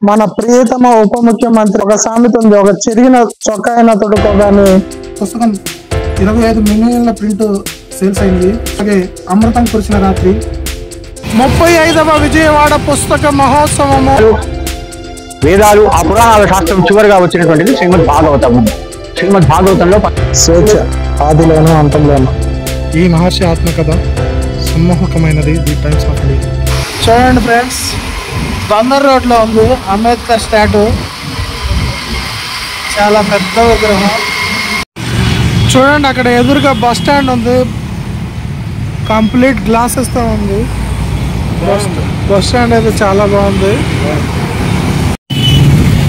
మన ప్రియతమ ఉప ముఖ్యమంత్రి ఒక సామెత ఉంది, ఒక చెరిగిన చొక్కా అయినా తొడుకోగాని. పుస్తకం 25 మిలియన్ల ప్రింట్ సేల్స్ అయింది. అలాగే అమృతం కురిసిన రాత్రి 35వ విజయవాడ పుస్తక మహోత్సవము. వేదాలు ఆ పురాణాల శాస్త్రం చివరిగా వచ్చినటువంటిది శ్రీమద్ భాగవతము. శ్రీమద్ భాగవతంలో స్వేచ్ఛ ఆదిలోను అంతంలోను. ఈ మహర్షి ఆత్మకథ సమ్మోహకమైనది. The Times of India. చూడండి ఫ్రెండ్స్, బందర్ రోడ్ లో ఉంది అంబేద్కర్ స్టాట్యూ. చాలా పెద్ద విగ్రహం. చూడండి, అక్కడ ఎదురుగా బస్ స్టాండ్ ఉంది, కంప్లీట్ గ్లాసెస్ తో ఉంది. బస్ స్టాండ్ అయితే చాలా బాగుంది.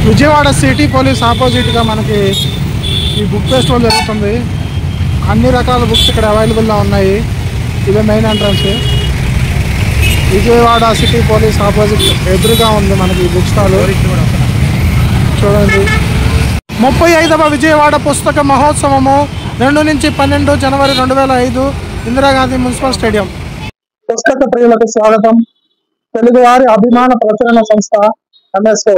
విజయవాడ సిటీ పోలీస్ ఆపోజిట్ గా మనకి ఈ బుక్ ఫెస్టివల్ జరుగుతుంది. అన్ని రకాల బుక్స్ ఇక్కడ అవైలబుల్గా ఉన్నాయి. ఇదే main entrance. Vijayawada city police opposite ఎదురుగా ఉంది మనకి బుక్ స్టాల్. చూడండి, 35వ విజయవాడ పుస్తక మహోత్సవము 2 నుంచి 12 జనవరి 2005 ఇందిరాగాంధీ మున్సిపల్ స్టేడియం. పుస్తక ప్రియులకు స్వాగతం. తెలుగువారి అభిమాన ప్రచురణ సంస్థ ఎంఎస్ఓ.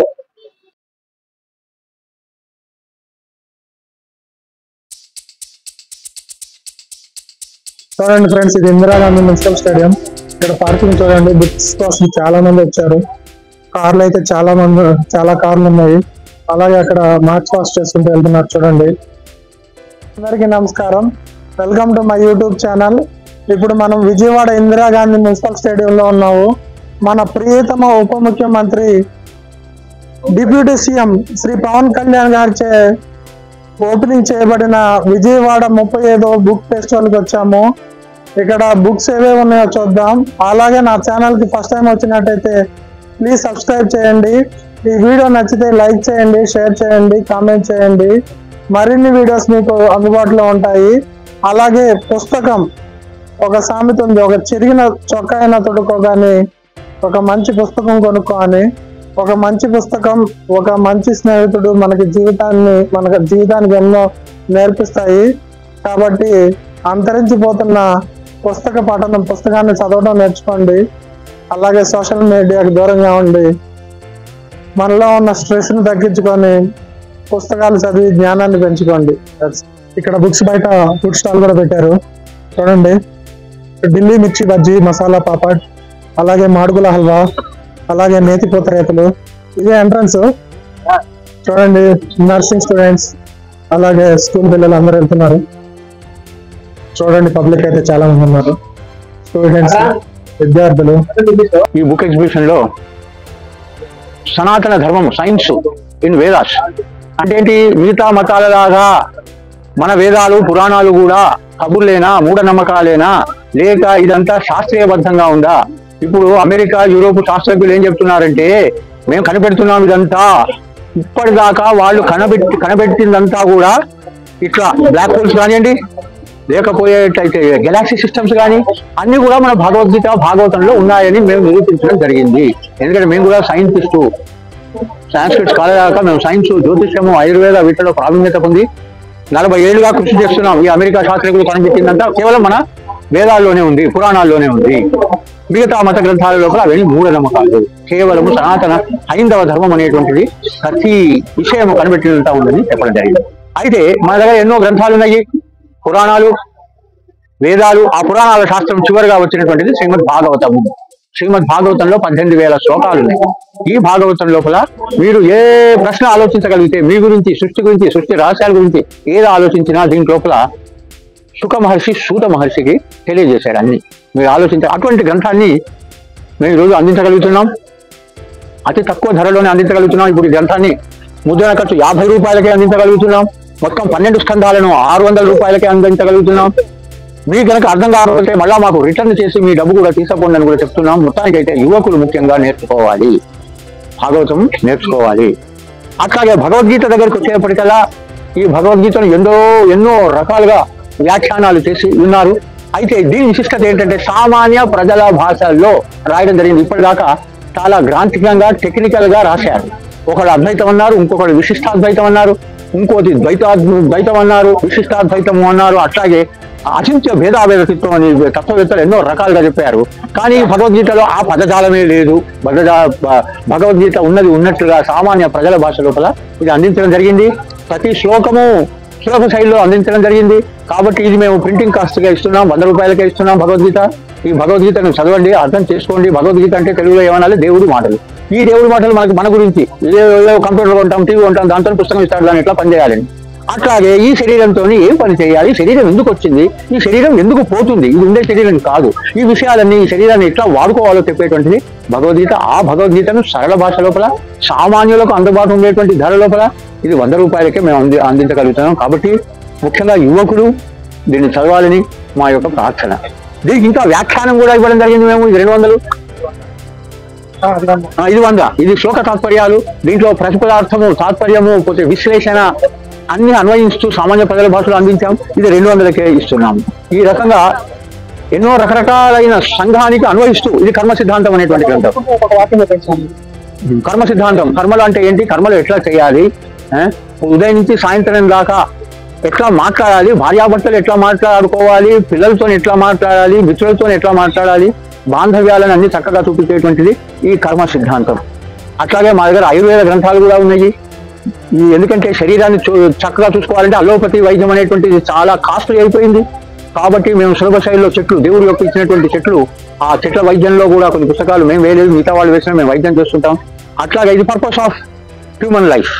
చూడండి ఫ్రెండ్స్, ఇది ఇందిరాగాంధీ మున్సిపల్ స్టేడియం. ఇక్కడ పార్కింగ్ చూడండి, బుక్స్ కోసం చాలా మంది వచ్చారు. కార్లు అయితే చాలా కార్లు ఉన్నాయి. అలాగే అక్కడ మార్చ్ పాస్ట్ చేసుకుంటూ వెళ్తున్నారు. చూడండి, అందరికీ నమస్కారం. Welcome to my YouTube channel. ఇప్పుడు మనం విజయవాడ ఇందిరాగాంధీ మున్సిపల్ స్టేడియంలో ఉన్నాము. మన ప్రియతమ ఉప ముఖ్యమంత్రి డిప్యూటీ సీఎం శ్రీ పవన్ కళ్యాణ్ గారిచే ఓపెనింగ్ చేయబడిన విజయవాడ 35వ బుక్ ఫెస్టివల్కి వచ్చాము. ఇక్కడ బుక్స్ ఏవేవి ఉన్నాయో చూద్దాం. అలాగే నా ఛానల్కి ఫస్ట్ టైం వచ్చినట్టయితే ప్లీజ్ సబ్స్క్రైబ్ చేయండి. ఈ వీడియో నచ్చితే లైక్ చేయండి, షేర్ చేయండి, కామెంట్ చేయండి. మరిన్ని వీడియోస్ మీకు అందుబాటులో ఉంటాయి. అలాగే పుస్తకం ఒక సామెత ఉంది, ఒక చెరిగిన చొక్కా అయినా తొడుకోగాని ఒక మంచి పుస్తకం కొనుక్కో అని. ఒక మంచి పుస్తకం, ఒక మంచి స్నేహితుడు మన జీవితానికి ఎన్నో నేర్పిస్తాయి. కాబట్టి అంతరించిపోతున్న పుస్తక పఠనం, పుస్తకాన్ని చదవడం నేర్చుకోండి. అలాగే సోషల్ మీడియాకి దూరంగా ఉండి మనలో ఉన్న స్ట్రెస్ని తగ్గించుకొని పుస్తకాలు చదివి జ్ఞానాన్ని పెంచుకోండి. ఇక్కడ బుక్స్ బయట ఫుడ్ స్టాల్ కూడా పెట్టారు. చూడండి, ఢిల్లీ మిర్చి బజ్జీ, మసాలా పాపడ్, అలాగే మాడుగుల హల్వా, అలాగే నేతి పూతరేతలు. ఇదే ఎంట్రన్స్. చూడండి, నర్సింగ్ స్టూడెంట్స్ అలాగే స్కూల్ పిల్లలు అందరూ వెళ్తున్నారు. చూడండి, పబ్లిక్ అయితే చాలా మంది ఉన్నారు. స్టూడెంట్స్, విద్యార్థులు. ఈ బుక్ ఎగ్జిబిషన్ లో సనాతన ధర్మం, సైన్స్ ఇన్ వేదాస్ అంటే ఏంటి? మిగతా మతాల లాగా మన వేదాలు పురాణాలు కూడా కబుర్లేనా, మూఢనమ్మకాలేనా, లేక ఇదంతా శాస్త్రీయబద్ధంగా ఉందా? ఇప్పుడు అమెరికా, యూరోప్ శాస్త్రజ్ఞులు ఏం చెప్తున్నారంటే, మేము కనిపెడుతున్నాం ఇదంతా. ఇప్పటిదాకా వాళ్ళు కనిపెట్టిందంతా కూడా ఇట్లా బ్లాక్ హోల్స్ కానివ్వండి, లేకపోయేటైతే గెలాక్సీ సిస్టమ్స్ కానీ అన్ని కూడా మన భగవద్గీత భాగవతంలో ఉన్నాయని మేము నిరూపించడం జరిగింది. ఎందుకంటే మేము కూడా సైంటిస్టు, సాంస్క్రిట్ స్కాలర్ దాకా మేము సైన్స్, జ్యోతిష్యము, ఆయుర్వేద వీటిలో ప్రావీణ్యత పొంది 40 ఏళ్ళుగా కృషి చేస్తున్నాం. ఈ అమెరికా శాస్త్రజ్ఞులు కనిపెట్టిందంతా కేవలం మన వేదాల్లోనే ఉంది, పురాణాల్లోనే ఉంది. మిగతా మత గ్రంథాల లోపల అవన్నీ మూఢనమ్మకాలు. కేవలము సనాతన హైందవ ధర్మం అనేటువంటిది ప్రతి విషయం కనిపెట్టినంతా ఉందని చెప్పడం జరిగింది. అయితే మన దగ్గర ఎన్నో గ్రంథాలు ఉన్నాయి, పురాణాలు, వేదాలు. ఆ పురాణాల శాస్త్రం చివరిగా వచ్చినటువంటిది శ్రీమద్ భాగవతము. శ్రీమద్ భాగవతంలో 18,000 శ్లోకాలు ఉన్నాయి. ఈ భాగవతం లోపల మీరు ఏ ప్రశ్న ఆలోచించగలిగితే, మీ గురించి, సృష్టి గురించి, సృష్టి రహస్యాల గురించి ఏది ఆలోచించినా దీని లోపల శుక మహర్షి సూత మహర్షికి తెలియజేశాడు అన్ని. మీరు ఆలోచించారు. అటువంటి గ్రంథాన్ని మేము ఈరోజు అందించగలుగుతున్నాం. అతి తక్కువ ధరలోనే అందించగలుగుతున్నాం. ఇప్పుడు ఈ గ్రంథాన్ని ముద్రణ ఖర్చు 50 రూపాయలకే అందించగలుగుతున్నాం. మొత్తం 12 స్కంధాలను 600 రూపాయలకే అందించగలుగుతున్నాం. మీకు కనుక అర్థం కాకపోతే మళ్ళా మాకు రిటర్న్ చేసి మీ డబ్బు కూడా తీసుకోండి అని కూడా చెప్తున్నాం. మొత్తానికైతే యువకులు ముఖ్యంగా నేర్చుకోవాలి, భాగవతం నేర్చుకోవాలి. అట్లాగే భగవద్గీత దగ్గరికి వచ్చేప్పటికల్లా ఈ భగవద్గీతను ఎన్నో రకాలుగా వ్యాఖ్యానాలు చేసి ఉన్నారు. అయితే దీని విశిష్టత ఏంటంటే సామాన్య ప్రజల భాషల్లో రాయడం జరిగింది. ఇప్పటిదాకా చాలా గ్రాంథికంగా, టెక్నికల్ గా రాశారు. ఒకడు అద్వైతం అన్నారు, ఇంకొకడు విశిష్టాద్వైతం అన్నారు, ఇంకోటి ద్వైతం అన్నారు, విశిష్టాద్వైతము అన్నారు. అట్లాగే అచింత్య భేదాభేదతిత్వం అని తత్వవేత్తలు ఎన్నో రకాలుగా చెప్పారు. కానీ భగవద్గీతలో ఆ పదజాలమే లేదు. భగవద్గీత ఉన్నది ఉన్నట్లుగా సామాన్య ప్రజల భాష లోపల ఇది అందించడం జరిగింది. ప్రతి శ్లోకము సులభ శైలిలో అందించడం జరిగింది. కాబట్టి ఇది మేము ప్రింటింగ్ కాస్ట్గా ఇస్తున్నాం, 100 రూపాయలకే ఇస్తున్నాం భగవద్గీత. ఈ భగవద్గీతను చదవండి, అర్థం చేసుకోండి. భగవద్గీత అంటే తెలుగులో ఏమనాలి, దేవుడి మాటలు. ఈ దేవుడి మాటలు మన గురించి ఏదో కంప్యూటర్ ఉంటాం, టీవీ ఉంటాం, దాంతో పుస్తకం ఇస్తాడు, దాన్ని ఎట్లా పనిచేయాలని. అట్లాగే ఈ శరీరంతో ఏం పని చేయాలి, శరీరం ఎందుకు వచ్చింది, ఈ శరీరం ఎందుకు పోతుంది, ఇది ఉండే శరీరం కాదు, ఈ విషయాలన్నీ ఈ శరీరాన్ని ఎట్లా వాడుకోవాలో చెప్పేటువంటిది భగవద్గీత. ఆ భగవద్గీతను సరళ భాష లోపల సామాన్యులకు అందుబాటు ఉండేటువంటి ధర లోపల ఇది 100 రూపాయలకే మేము అందించగలుగుతున్నాం. కాబట్టి ముఖ్యంగా యువకులు దీన్ని చదవాలని మా యొక్క ప్రార్థన. దీనికి ఇంకా వ్యాఖ్యానం కూడా ఇవ్వడం జరిగింది. మేము ఇది 200, ఇది 100. ఇది శ్లోక తాత్పర్యాలు, దీంట్లో ప్రతిపదార్థము, తాత్పర్యము, పోతే విశ్లేషణ అన్ని అన్వయిస్తూ సామాన్య ప్రజల భాషలో అందించాం. ఇది 200కే ఇస్తున్నాము. ఈ రకంగా ఎన్నో రకరకాలైన సంఘానికి అన్వయిస్తూ ఇది కర్మ సిద్ధాంతం అనేటువంటి గ్రంథం. కర్మ సిద్ధాంతం, కర్మలు అంటే ఏంటి, కర్మలు ఎట్లా చేయాలి, ఉదయం నుంచి సాయంత్రం దాకా ఎట్లా మాట్లాడాలి, భార్యాభర్తలు ఎట్లా మాట్లాడుకోవాలి, పిల్లలతో ఎట్లా మాట్లాడాలి, మిత్రులతో ఎట్లా మాట్లాడాలి, బాంధవ్యాలను అన్ని చక్కగా చూపించేటువంటిది ఈ కర్మ సిద్ధాంతం. అట్లాగే మా దగ్గర ఆయుర్వేద గ్రంథాలు కూడా ఉన్నాయి. ఎందుకంటే శరీరాన్ని చక్కగా చూసుకోవాలంటే అలోపతి వైద్యం అనేటువంటిది చాలా కాస్ట్లీ అయిపోయింది. కాబట్టి మేము సులభ శైలిలో చెట్లు, దేవుడు యొక్క ఇచ్చినటువంటి చెట్లు, ఆ చెట్ల వైద్యంలో కూడా కొన్ని పుస్తకాలు మేము వేయలేదు, మిగతా వాళ్ళు వేసినా మేము వైద్యం చేస్తుంటాం. అట్లాగే ఇది పర్పస్ ఆఫ్ హ్యూమన్ లైఫ్.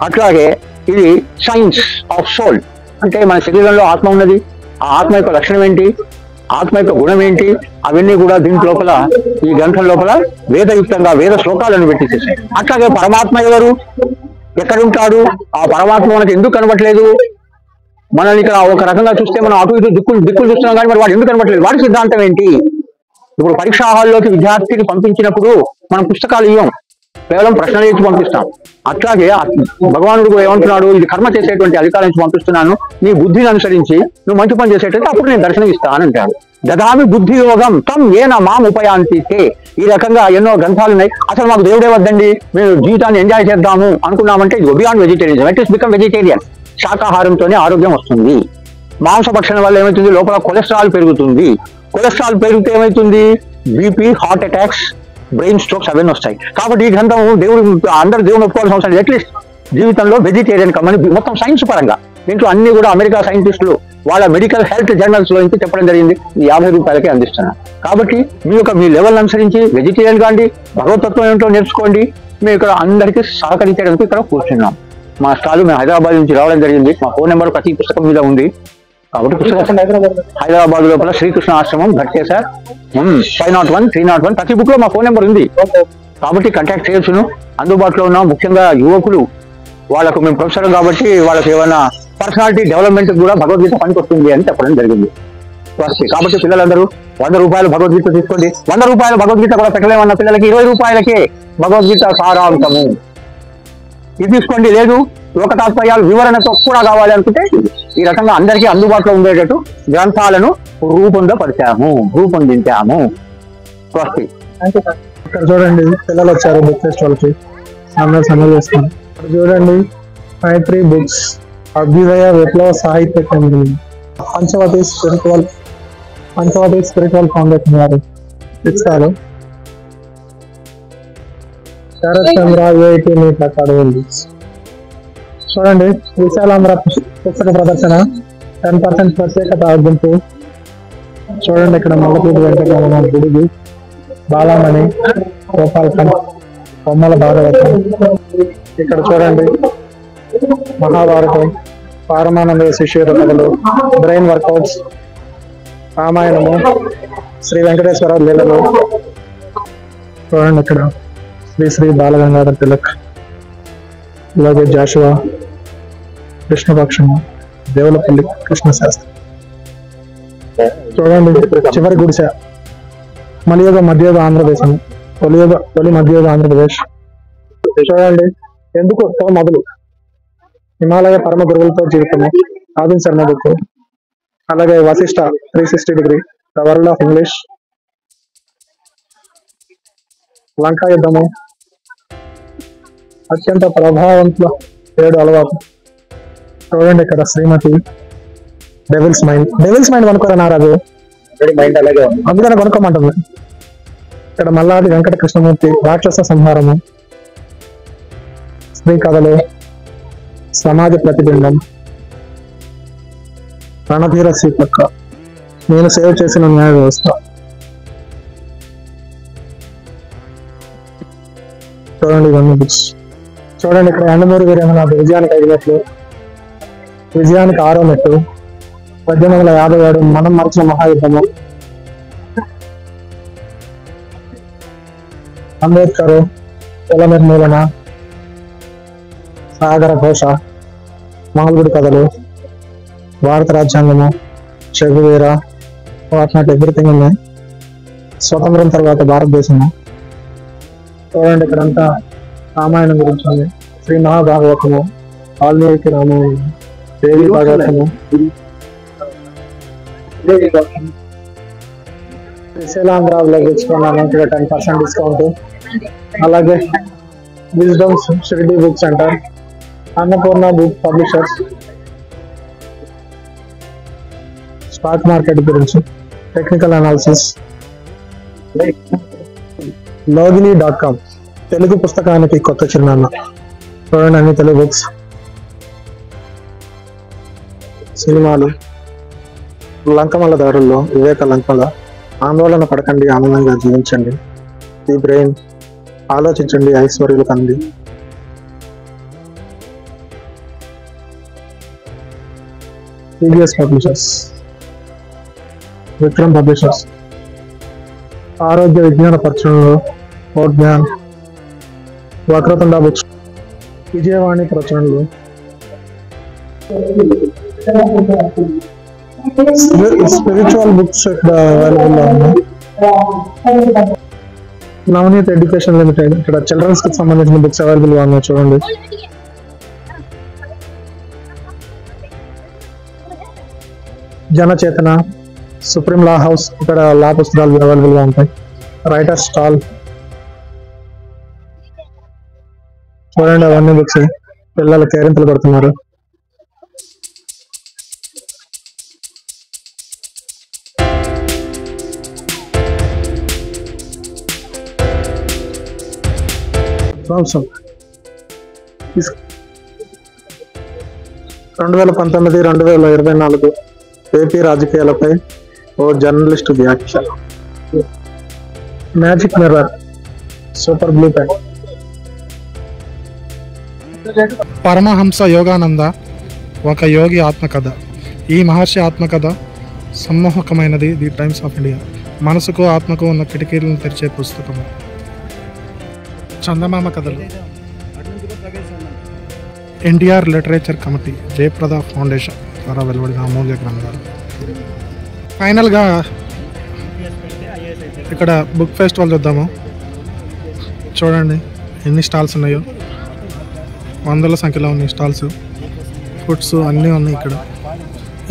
అట్లాగే ఇది సైన్స్ ఆఫ్ సోల్, అంటే మన శరీరంలో ఆత్మ ఉన్నది, ఆ ఆత్మ యొక్క లక్షణం ఏంటి, ఆత్మ యొక్క గుణం ఏంటి, అవన్నీ కూడా దీని లోపల ఈ గ్రంథం లోపల వేదయుక్తంగా వేద శ్లోకాలను పెట్టించేసాయి. అట్లాగే పరమాత్మ ఎవరు, ఎక్కడుంటాడు, ఆ పరమాత్మ మనకు ఎందుకు కనబట్లేదు, మనల్ని ఇక్కడ ఒక రకంగా చూస్తే మనం అటు ఇటు దిక్కులు చూస్తున్నాం, కానీ మరి వాడు ఎందుకు కనబట్లేదు, వాడి సిద్ధాంతం ఏంటి. ఇప్పుడు పరీక్షా హాల్లోకి విద్యార్థిని పంపించినప్పుడు మనం పుస్తకాలు ఇవ్వం, కేవలం ప్రశ్నలు ఇచ్చి పంపిస్తాం. అట్లాగే భగవానుడు ఏమంటున్నాడు, ఇది కర్మ చేసేటువంటి అధికారం నుంచి పంపిస్తున్నాను, నీ బుద్ధిని అనుసరించి నువ్వు మంచి పని చేసేటట్టు అప్పుడు నేను దర్శనం ఇస్తానంటాడు. దదామి బుద్ధి యోగం తం ఏన మాం ఉపయాంతి. ఈ రకంగా ఎన్నో గ్రంథాలు ఉన్నాయి. అసలు మాకు దేవుడే వద్దండి, మేము జీవితాన్ని ఎంజాయ్ చేద్దాము అనుకున్నామంటే ఇది beyond vegetarianism. It is become vegetarian. శాకాహారంతోనే ఆరోగ్యం వస్తుంది. మాంసభక్షణ వల్ల ఏమవుతుంది, లోపల కొలెస్ట్రాల్ పెరుగుతుంది. కొలెస్ట్రాల్ పెరిగితే ఏమవుతుంది, BP, heart attacks, brain strokes అవన్నీ వస్తాయి. కాబట్టి ఈ గ్రంథం దేవుడు అందరు దేవుని ఒప్పుకోవాల్సిన అవసరం లేదు. అట్లీస్ట్ జీవితంలో వెజిటేరియన్ కమ్మని మొత్తం సైన్స్ పరంగా దీంట్లో అన్ని కూడా అమెరికా సైంటిస్టులు వాళ్ళ మెడికల్ హెల్త్ జర్నల్స్ లో ఇంటి చెప్పడం జరిగింది. 50 రూపాయలకే అందిస్తున్నారు. కాబట్టి మీ లెవెల్ అనుసరించి వెజిటేరియన్ కాండి, భగవతత్వం ఏమిటో నేర్చుకోండి. మేము ఇక్కడ అందరికీ సహకరించడానికి ఇక్కడ కూర్చున్నాం. మా స్టాల్ మేము హైదరాబాద్ నుంచి రావడం జరిగింది. మా ఫోన్ నెంబర్ ప్రతి పుస్తకం మీద ఉంది. కాబట్టి పుస్తకం హైదరాబాద్ లోపల శ్రీకృష్ణ ఆశ్రమం ఘట్కేసర్ 501 301 ప్రతి బుక్ లో మా ఫోన్ నెంబర్ ఉంది. కాబట్టి కాంటాక్ట్ చేయొచ్చును. అందుబాటులో ఉన్నాం. ముఖ్యంగా యువకులు, వాళ్ళకు మేము ప్రొఫెసర్ కాబట్టి వాళ్ళకి ఏమైనా పర్సనాలిటీ డెవలప్మెంట్ కూడా భగవద్గీత పనికొస్తుంది అని చెప్పడం జరిగింది. కాబట్టి పిల్లలందరూ 100 రూపాయలు భగవద్గీత తీసుకోండి. 100 రూపాయల భగవద్గీత కూడా పెట్టలేమన్న పిల్లలకి 20 రూపాయలకే భగవద్గీత సారాంశము ఇది తీసుకోండి. లేదు శ్లోక తాత్పర్యాలు వివరణతో కూడా కావాలి అనుకుంటే ఈ రకంగా అందరికీ అందుబాటులో ఉండేటట్టు గ్రంథాలను రూపొందించాము. ఇక్కడ చూడండి పిల్లలు వచ్చారు బుక్ ఫెస్టివల్ కి, అందరూ సమ్మె చేస్తున్నారు. ఇక్కడ చూడండి మైత్రి బుక్స్, అభ్యుదయ విప్లవ సాహిత్య కేంద్రం, పంచవటి స్పిరిచువల్ ఫౌండేషన్ వారు ఇస్తారు. శరత్ చంద్ర ఏఐటి నీట్ అకాడమీ. చూడండి విశాలాంధ్ర పుస్తక ప్రదర్శన 10% ప్రత్యేక తగ్గింపు. చూడండి ఇక్కడ మల్లపూడి వెంకటరమణ గుడిగి, బాలామణి, గోపాల్కన్, బొమ్మల భాగవతం. ఇక్కడ చూడండి మహాభారతం, పారమానంద శిష్యుల కథలు, బ్రెయిన్ వర్కౌట్స్, రామాయణము, శ్రీ వెంకటేశ్వర లీలలు. చూడండి ఇక్కడ శ్రీ బాలగంగాధర తిలక్, అలాగే జాషువా, కృష్ణపక్షము, దేవులపల్లి కృష్ణ శాస్త్రి. చూడండి చివరి గుడిసె, మలియుగ మధ్యయుగ ఆంధ్రదేశం, తొలి మధ్యయుగ ఆంధ్రప్రదేశ్. చూడండి ఎందుకు వస్తావు మొదలు, హిమాలయ పరమ గురువులతో జీవితము, ఆదిన్ శర్మ బుక్. అలాగే Vashishta 360 degree, the world of English, Lanka యుద్ధము, అత్యంత ప్రభావవంతుల 7 అలవాటు. చూడండి ఇక్కడ శ్రీమతి డెవిల్స్ మైండ్ కొనుక్కోరా నారాజు, మైండ్ అలాగే ఉంది. అందుకనే కొనుక్కోమంటుంది. ఇక్కడ మల్లాది వెంకట కృష్ణమూర్తి రాక్షస సంహారము, స్త్రీ కథలు, సమాజ ప్రతిబింబం, రణధీర సీతక్క, నేను సేవ్ చేసిన న్యాయ వ్యవస్థ. చూడండి ఇవన్నీ బుక్స్. చూడండి ఇక్కడ ఎండమూరి వీరేమనాథ్ విజయానికి 5 మెట్లు, విజయానికి 6వ మెట్టు, 1857 మనం మరచిన మహాయుద్ధము, అంబేద్కర్ కుల నిర్మూలన, సాగర ఘోష, మాల్గుడి కథలు, భారత రాజ్యాంగము, చెగువీర, వాట్ ఎవ్రీథింగ్ ఉన్నాయి. స్వతంత్రం తర్వాత భారతదేశము. చూడండి ఇక్కడంతా రామాయణం గురించి ఉంది. శ్రీ మహాభాగవతము, వాల్మీకి రామాయణం, దేవి భాగవతము, శ్రీశైలాంధ్రాలో తెచ్చుకున్నాను ఇక్కడ 10% డిస్కౌంట్. అలాగే wisdoms Shirdi book center, Annapurna book publishers, stock market గురించి, టెక్నికల్ అనాలిసిస్, logini.com తెలుగు పుస్తకానికి కొత్త చిరునామా. చూడండి అన్ని తెలుగు బుక్స్. సినిమాలు, లంకమల్ల దారుల్లో వివేక లంకమల, ఆందోళన పడకండి ఆనందంగా జీవించండి, ది బ్రెయిన్, ఆలోచించండి ఐశ్వర్యులు కంది, టీవీఎస్ పబ్లిషర్స్, విక్రమ్ పబ్లిషర్స్, ఆరోగ్య విజ్ఞాన ప్రచురణలు, జ్ఞాన్, వక్రతుండ బుక్స్, విజయవాణి ప్రచురణలు, స్పిరిచువల్ బుక్స్ ఇక్కడ అవైలబుల్ గా ఉన్నాయి. నవనీత్ ఎడ్యుకేషన్ లిమిటెడ్, ఇక్కడ చిల్డ్రన్స్ కి సంబంధించిన బుక్స్ అవైలబుల్ గా ఉన్నాయి. చూడండి జనచేతన, సుప్రీం లా హౌస్, ఇక్కడ లా పుస్తకాలు అవైలబుల్ గా ఉంటాయి. రైటర్ స్టాల్, చూడండి అవన్నీ బుక్స్. పిల్లలు కేరింతలు కొడుతున్నారు. సంవత్సరం 2019-2024 ఏపీ రాజకీయాలపై ఓ జర్నలిస్టు వ్యాఖ్య. Magic mirror, super blue pen. Paramahansa Yogananda ఒక యోగి ఆత్మకథ. ఈ మహర్షి ఆత్మకథ సమ్మోహకమైనది. ది టైమ్స్ ఆఫ్ ఇండియా మనసుకు ఆత్మకు ఉన్న కిటికీలను తెరిచే పుస్తకము. చందమామ కథలు, NTR literature committee, Jayaprada foundation ద్వారా వెలువడిన అమూల్య గ్రంథాలు. ఫైనల్గా ఇక్కడ బుక్ ఫెస్టివల్ చూద్దాము. చూడండి ఎన్ని స్టాల్స్ ఉన్నాయో, వందల సంఖ్యలో ఉన్నాయి స్టాల్స్. ఫుడ్స్ అన్నీ ఉన్నాయి ఇక్కడ,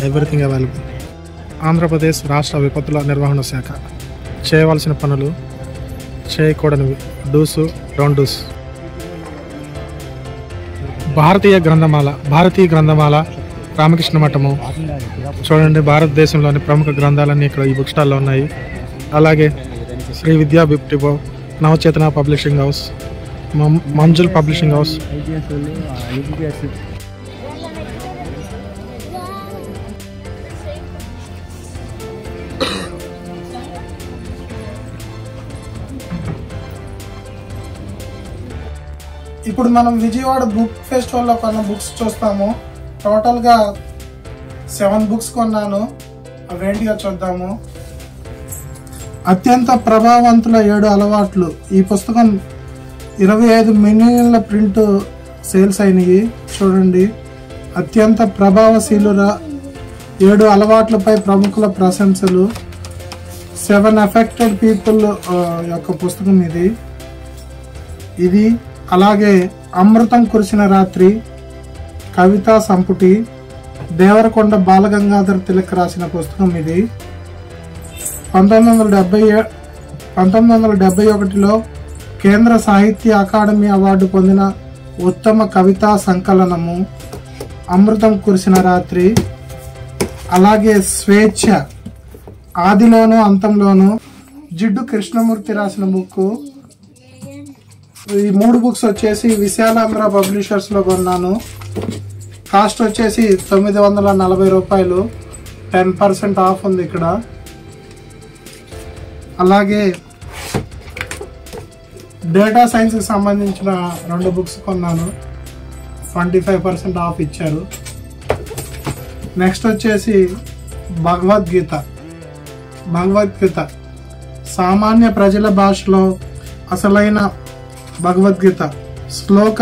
ఎవ్రీథింగ్ అవైలబుల్. ఆంధ్రప్రదేశ్ రాష్ట్ర విపత్తుల నిర్వహణ శాఖ చేయవలసిన పనులు, చేయకూడనివి, డూస్ డోంట్ డూస్. భారతీయ గ్రంథమాల రామకృష్ణ మఠము. చూడండి భారతదేశంలోని ప్రముఖ గ్రంథాలన్నీ ఇక్కడ ఈ బుక్ స్టాల్లో ఉన్నాయి. అలాగే Shri Vidya book depot, Navachetana publishing house, Manjul publishing house. ఇప్పుడు మనం విజయవాడ బుక్ ఫెస్టివల్లో కొన్న బుక్స్ చూస్తాము. టోటల్గా 7 బుక్స్ కొన్నాను, అవేంటిగా చూద్దాము. అత్యంత ప్రభావవంతుల 7 అలవాట్లు. ఈ పుస్తకం 25 మిలియన్ల ప్రింట్ సేల్స్ అయినాయి. చూడండి, అత్యంత ప్రభావశీలుర 7 అలవాట్లపై ప్రముఖుల ప్రశంసలు. 7 అఫెక్టెడ్ పీపుల్ యొక్క పుస్తకం ఇది. అలాగే అమృతం కురిసిన రాత్రి కవితా సంపుటి, దేవరకొండ బాలగంగాధర్ తిలక్ రాసిన పుస్తకం ఇది. 1971లో కేంద్ర సాహిత్య అకాడమీ అవార్డు పొందిన ఉత్తమ కవితా సంకలనము అమృతం కురిసిన రాత్రి. అలాగే స్వేచ్ఛ ఆదిలోను అంతంలోను జిడ్డు కృష్ణమూర్తి రాసిన బుక్. ఈ 3 బుక్స్ వచ్చేసి విశాలాంధ్ర పబ్లిషర్స్ లో కొన్నాను. కాస్ట్ వచ్చేసి 940 రూపాయలు. 10% ఆఫ్ ఉంది ఇక్కడ. అలాగే డేటా సైన్స్ కి సంబంధించిన 2 బుక్స్ కొన్నాను. 25% ఆఫ్ ఇచ్చారు. నెక్స్ట్ వచ్చేసి భగవద్గీత సామాన్య ప్రజల భాషలో అసలైన భగవద్గీత శ్లోక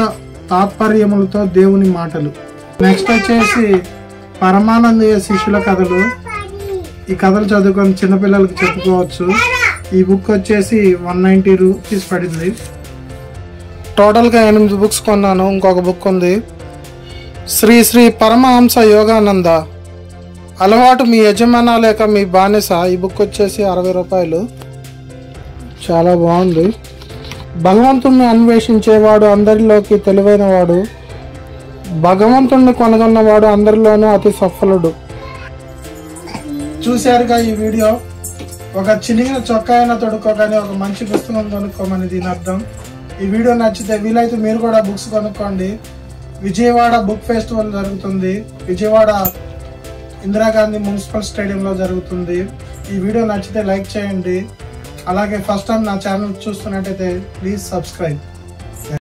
తాత్పర్యములతో దేవుని మాటలు. నెక్స్ట్ వచ్చేసి పరమానందయ్య శిష్యుల కథలు. ఈ కథలు చదువుకొని చిన్నపిల్లలకి చెప్పుకోవచ్చు. ఈ బుక్ వచ్చేసి 190 రూపీస్ పడింది. టోటల్గా 8 బుక్స్ కొన్నాను. ఇంకొక బుక్ ఉంది, శ్రీ శ్రీ పరమహంస యోగానంద అలవాటు మీ యజమాన లేక మీ బానిస. ఈ బుక్ వచ్చేసి 60 రూపాయలు. చాలా బాగుంది. భగవంతుణ్ణి అన్వేషించేవాడు అందరిలోకి తెలివైన వాడు, భగవంతుణ్ణి కనుగొన్నవాడు అందరిలోనూ అతి సఫలుడు. చూశారుగా ఈ వీడియో. ఒక చినిగిన చొక్కా అయినా తొడుక్కోగానే ఒక మంచి పుస్తకం కొనుక్కోమని దీని అర్థం. ఈ వీడియో నచ్చితే వీలైతే మీరు కూడా బుక్స్ కొనుక్కోండి. విజయవాడ బుక్ ఫెస్టివల్ జరుగుతుంది. విజయవాడ ఇందిరాగాంధీ మున్సిపల్ స్టేడియంలో జరుగుతుంది. ఈ వీడియో నచ్చితే లైక్ చేయండి. అలాగే ఫస్ట్ టైం నా ఛానల్ చూస్తున్నట్టయితే ప్లీజ్ సబ్స్క్రైబ్.